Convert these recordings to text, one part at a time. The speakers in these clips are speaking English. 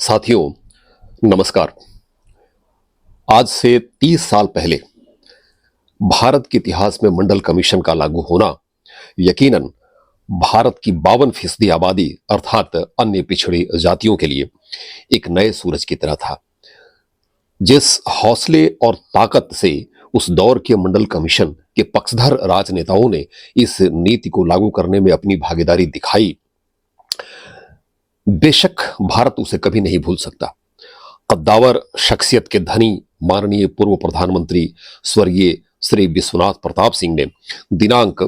साथियों नमस्कार। आज से 30 साल पहले भारत के इतिहास में मंडल कमीशन का लागू होना यकीनन भारत की 52% आबादी अर्थात अन्य पिछड़ी जातियों के लिए एक नए सूरज की तरह था। जिस हौसले और ताकत से उस दौर के मंडल कमीशन के पक्षधर राजनेताओं ने इस नीति को लागू करने में अपनी भागीदारी दिखाई, बेशक भारत उसे कभी नहीं भूल सकता। कद्दावर शख्सियत के धनी माननीय पूर्व प्रधानमंत्री स्वर्गीय श्री विश्वनाथ प्रताप सिंह ने दिनांक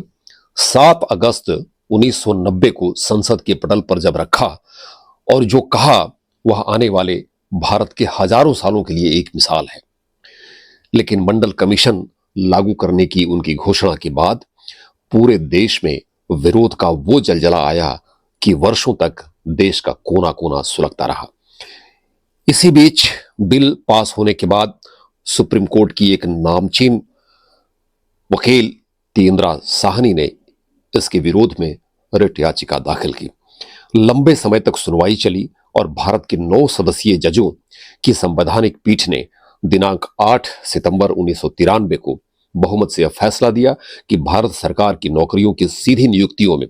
7 अगस्त 1990 को संसद के पटल पर जब रखा और जो कहा वह आने वाले भारत के हजारों सालों के लिए एक मिसाल है। लेकिन मंडल कमीशन लागू करने की उनकी घोषणा के बाद पूरे देश में विरोध का वो जलजला आया कि वर्षों तक देश का कोना कोना सुलगता रहा। इसी बीच बिल पास होने के बाद सुप्रीम कोर्ट की एक नामचीन वकील तेंद्रा साहनी ने इसके विरोध में रिट याचिका दाखिल की। लंबे समय तक सुनवाई चली और भारत के 9 सदस्यीय जजों की संवैधानिक पीठ ने दिनांक 8 सितंबर 1993 को बहुमत से यह फैसला दिया कि भारत सरकार की नौकरियों की सीधी नियुक्तियों में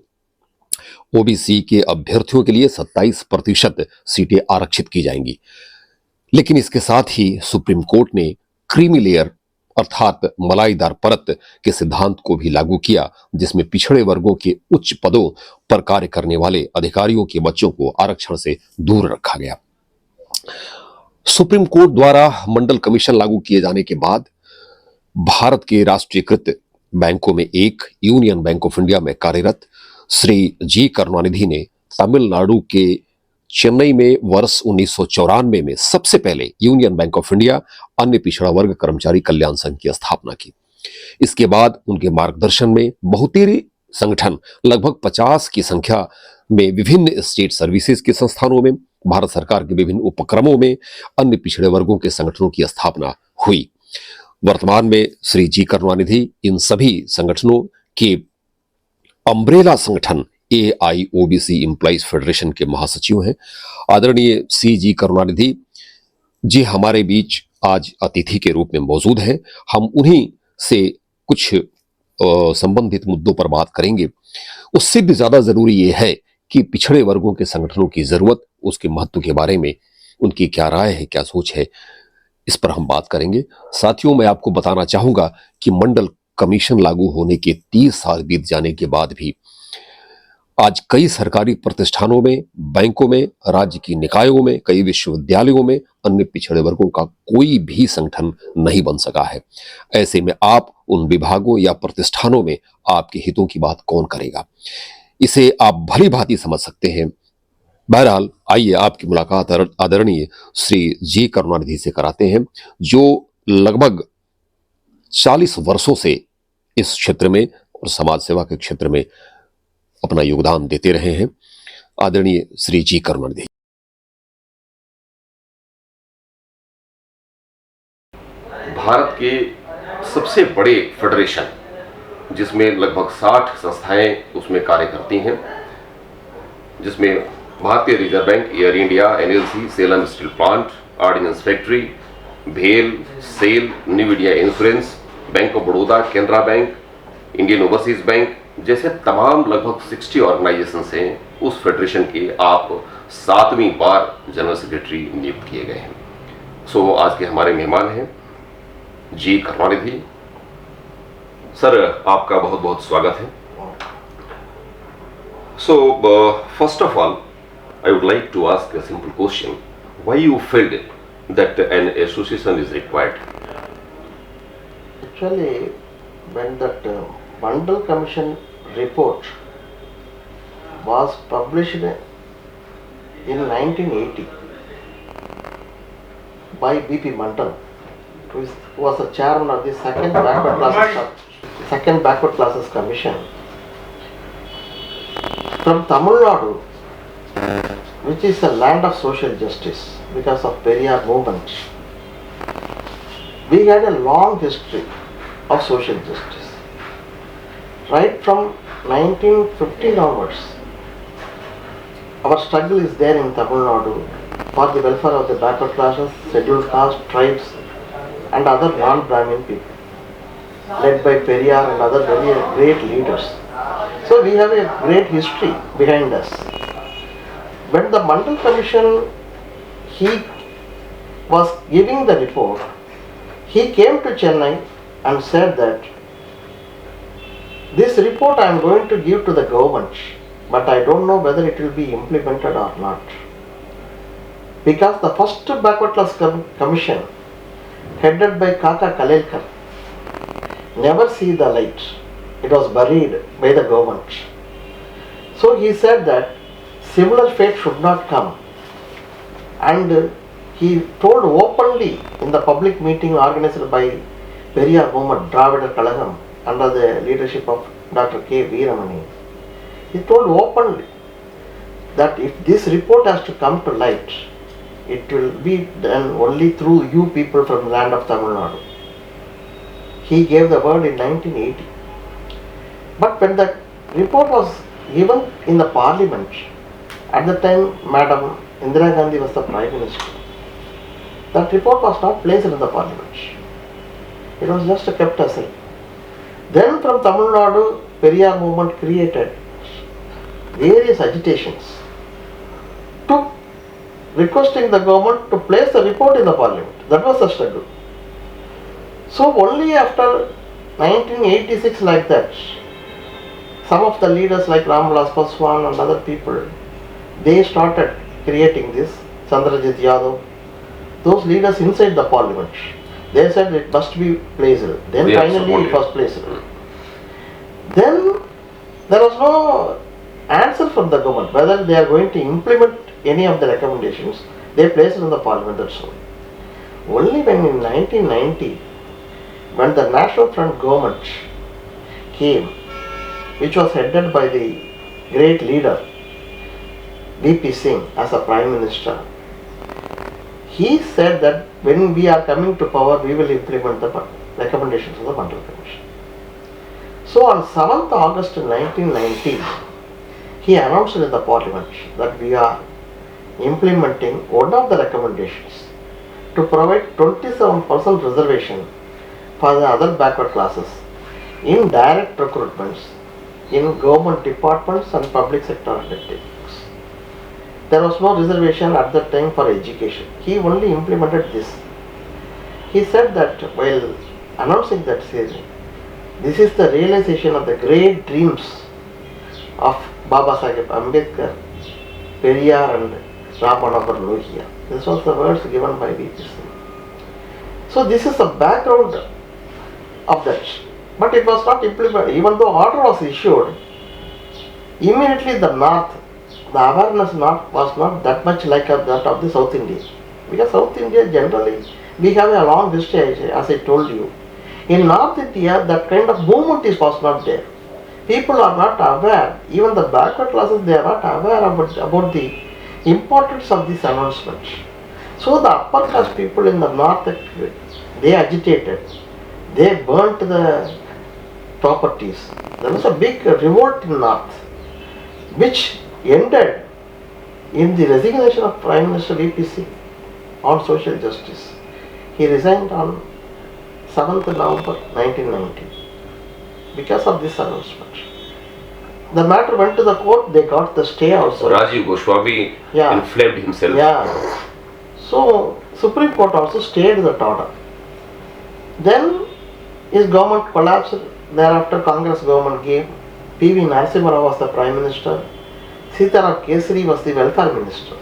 ओबीसी के अभ्यर्थियों के लिए 27% सीटें आरक्षित की जाएंगी। लेकिन इसके साथ ही सुप्रीम कोर्ट ने क्रीमी लेयर अर्थात मलाईदार परत के सिद्धांत को भी लागू किया, जिसमें पिछड़े वर्गों के उच्च पदों पर कार्य करने वाले अधिकारियों के बच्चों को आरक्षण से दूर रखा गया। सुप्रीम कोर्ट द्वारा मंडल कमीशन लागू किए जाने के बाद भारत के राष्ट्रीयकृत बैंकों में एक यूनियन बैंक ऑफ इंडिया में कार्यरत श्री जी करुणानिधि ने तमिलनाडु के चेन्नई में वर्ष 1994 में सबसे पहले यूनियन बैंक ऑफ इंडिया अन्य पिछड़ा वर्ग कर्मचारी कल्याण संघ की स्थापना की। इसके बाद उनके मार्गदर्शन में बहुतेरे संगठन लगभग 50 की संख्या में विभिन्न स्टेट सर्विसेज के संस्थानों में, भारत सरकार के विभिन्न उपक्रमों में अन्य पिछड़े वर्गों के संगठनों की स्थापना हुई। वर्तमान में श्री जी करुणानिधि इन सभी संगठनों के अम्ब्रेला संगठन AIOBC एम्प्लॉइज फेडरेशन के महासचिव हैं। आदरणीय सी जी करुणानिधि जी हमारे बीच आज अतिथि के रूप में मौजूद हैं। हम उन्हीं से कुछ संबंधित मुद्दों पर बात करेंगे। उससे भी ज्यादा जरूरी यह है कि पिछड़े वर्गों के संगठनों की जरूरत, उसके महत्व के बारे में उनकी क्या राय है, क्या सोच है, इस पर हम बात करेंगे। साथियों, मैं आपको बताना चाहूंगा कि मंडल कमीशन लागू होने के 30 साल बीत जाने के बाद भी आज कई सरकारी प्रतिष्ठानों में, बैंकों में, राज्य की निकायों में, कई विश्वविद्यालयों में अन्य पिछड़े वर्गों का कोई भी संगठन नहीं बन सका है। ऐसे में आप उन विभागों या प्रतिष्ठानों में आपके हितों की बात कौन करेगा, इसे आप भली भांति समझ सकते हैं। बहरहाल आइए आपकी मुलाकात आदरणीय श्री जी करुणानिधि से कराते हैं, जो लगभग 40 वर्षों से इस क्षेत्र में और समाज सेवा के क्षेत्र में अपना योगदान देते रहे हैं। आदरणीय श्री जी करुणानिधि। भारत के सबसे बड़े फेडरेशन, जिसमें लगभग 60 संस्थाएं उसमें कार्य करती हैं, जिसमें भारतीय Reserve Bank, Air India, NLC, Salem steel plant, ordnance factory, भेल, SAIL, New India insurance, Bank of Baroda, Canara Bank, Indian Overseas Bank जैसे तमाम लगभग 60 ऑर्गेनाइजेशन हैं। उस फेडरेशन के आप 7वीं बार जनरल सेक्रेटरी नियुक्त किए गए हैं। सो आज के हमारे मेहमान हैं जी करुणानिधि सर, आपका बहुत बहुत स्वागत है। So first of all I would like to ask a simple question, why you failed that an association is required? Actually, when that Mandal Commission report was published in 1980 by BP Mandal, who was the chairman of the second backward classes commission from Tamil Nadu, which is a land of social justice because of Periyar movement. We had a long history of social justice. Right from 1915 onwards, our struggle is there in Tamil Nadu for the welfare of the backward classes, scheduled caste, tribes and other non-Brahmin people, led by Periyar and other very great leaders. So we have a great history behind us. When the Mandal Commission, he was giving the report, he came to Chennai and said that this report I am going to give to the government, but I don't know whether it will be implemented or not. Because the first backward class commission, headed by Kaka Kalelkar, never see the light. It was buried by the government. So he said that similar fate should not come. And he told openly in the public meeting organized by Periyar movement, Dravida Kalagam, under the leadership of Dr. K. Veeramani. He told openly that if this report has to come to light, it will be done only through you people from the land of Tamil Nadu. He gave the word in 1980. But when the report was given in the parliament, at the time Madam Indira Gandhi was the Prime Minister, that report was not placed in the parliament. It was just kept aside. Then from Tamil Nadu, Periyar movement created various agitations to requesting the government to place the report in the parliament. That was the struggle. So only after 1986 like that, some of the leaders like Ramvilas Paswan and other people, they started creating this, Chandrajit Yadav, those leaders inside the parliament. They said it must be placed. Then they finally it was placed. Then there was no answer from the government whether they are going to implement any of the recommendations. They placed it in the parliament, that's all. Only when in 1990, when the National Front government came, which was headed by the great leader V.P. Singh as a Prime Minister, he said that when we are coming to power, we will implement the recommendations of the Mandal Commission. So on 7th August 1990, he announced in the parliament that we are implementing one of the recommendations to provide 27% reservation for the other backward classes in direct recruitments in government departments and public sector undertakings. There was no reservation at that time for education. He only implemented this. He said that while announcing that, this is the realization of the great dreams of Baba Sahib Ambedkar, Periyar and Ram Manohar Lohia. This was the words given by V.P. Singh. So this is the background of that. But it was not implemented. Even though order was issued, immediately the north, the awareness was not that much like that of the South India. Because South India generally, we have a long history, as I told you. In North India, that kind of movement was not there. People are not aware, even the backward classes, they are not aware about the importance of this announcement. So the upper class people in the north, they agitated, they burnt the properties. There was a big revolt in north, which ended in the resignation of Prime Minister V.P. Singh on social justice. He resigned on 7th November 1990 because of this announcement. The matter went to the court, they got the stay also. Rajiv Goswami inflamed himself. Yeah. So Supreme Court also stayed that order. Then his government collapsed. Thereafter Congress government came. P.V. Narasimha Rao was the Prime Minister. Sitaram Kesari was the Welfare Minister.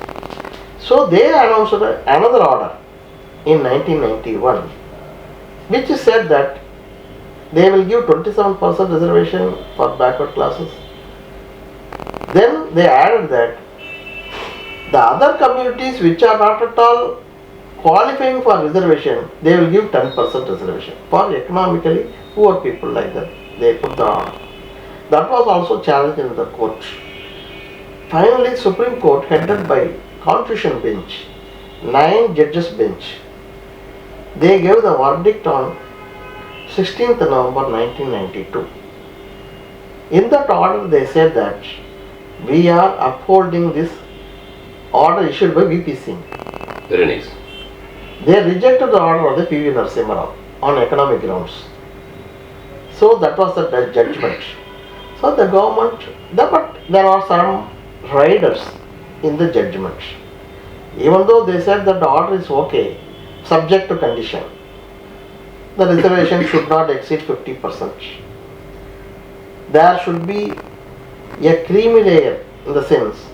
So they announced another order in 1991, which said that they will give 27% reservation for backward classes. Then they added that the other communities which are not at all qualifying for reservation, they will give 10% reservation for economically poor people like that. They put the order. That was also challenged in the court. Finally, Supreme Court, headed by Constitution Bench, 9 judges bench, they gave the verdict on 16th November 1992. In that order, they said that we are upholding this order issued by V.P. Singh. Very nice. They rejected the order of the P.V. Narasimha Rao on economic grounds. So that was the judgment. So the government, but there are some riders in the judgment. Even though they said that the order is okay, subject to condition, the reservation should not exceed 50%. There should be a creamy layer, in the sense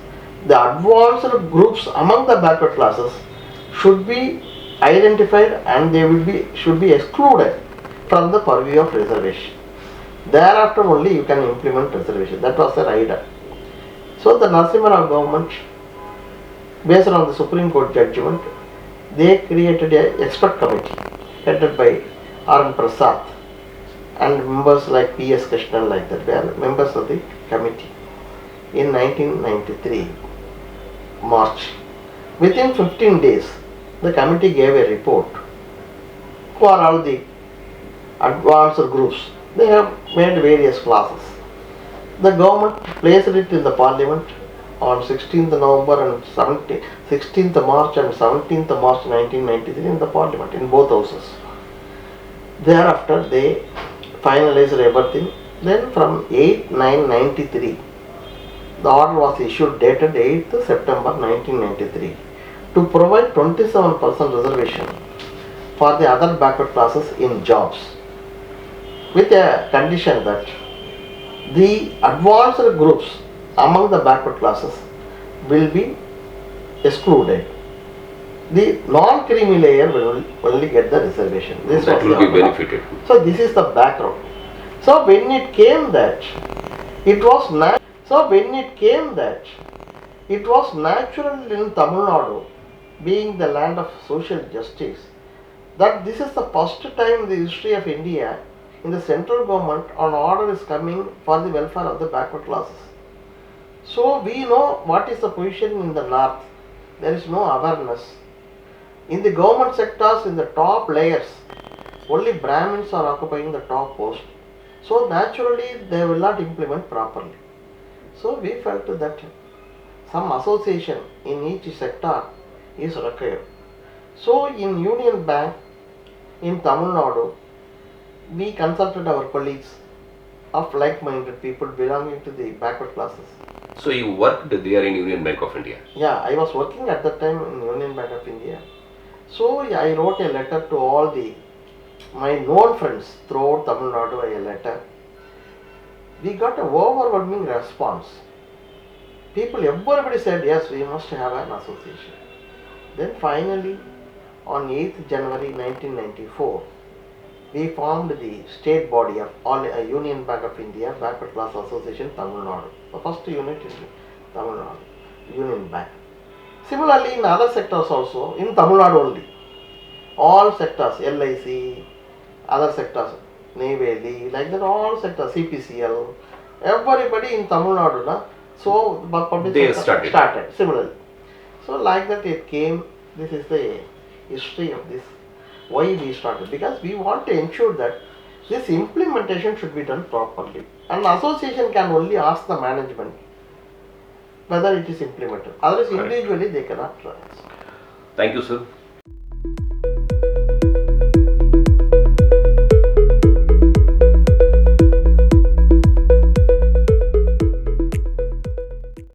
the advanced groups among the backward classes should be identified and should be excluded from the purview of reservation. Thereafter only you can implement reservation. That was the rider. So the Narasimha Rao government, based on the Supreme Court judgment, they created an expert committee headed by R.N. Prasad and members like P.S. Krishnan, like that. They are members of the committee. In 1993, March, within 15 days, the committee gave a report for all the advanced groups. They have made various classes. The government placed it in the parliament on 16th November and 16th March and 17th March 1993 in the parliament, in both houses. Thereafter they finalized everything. Then from 8/9/93, the order was issued dated 8th September 1993 to provide 27% reservation for the other backward classes in jobs, with a condition that the advanced groups among the backward classes will be excluded. The non-creamy layer will only get the reservation. This That will be benefited. So this is the background. So when it came that it was natural in Tamil Nadu, being the land of social justice, that this is the first time in the history of India in the central government an order is coming for the welfare of the backward classes. So we know what is the position in the north. There is no awareness. In the government sectors, in the top layers, only Brahmins are occupying the top post. So naturally they will not implement properly. So we felt that some association in each sector is required. So in Union Bank in Tamil Nadu, we consulted our colleagues of like-minded people belonging to the backward classes. So you worked there in Union Bank of India? Yeah, I was working at that time in Union Bank of India. So I wrote a letter to all my known friends throughout Tamil Nadu, a letter. We got an overwhelming response. Everybody said, yes, we must have an association. Then finally, on 8th January 1994, we formed the state body of Union Bank of India Backward Class Association Tamil Nadu, the first unit in Tamil Nadu, Union Bank. Similarly, in other sectors also, in Tamil Nadu only, all sectors, LIC, other sectors, Neyveli, like that, all sectors, CPCL, everybody in Tamil Nadu, so public they started similarly. So like that it came. This is the history of this. Why we started? Because we want to ensure that this implementation should be done properly. An association can only ask the management whether it is implemented. Otherwise, individually they cannot try. Thank you, sir.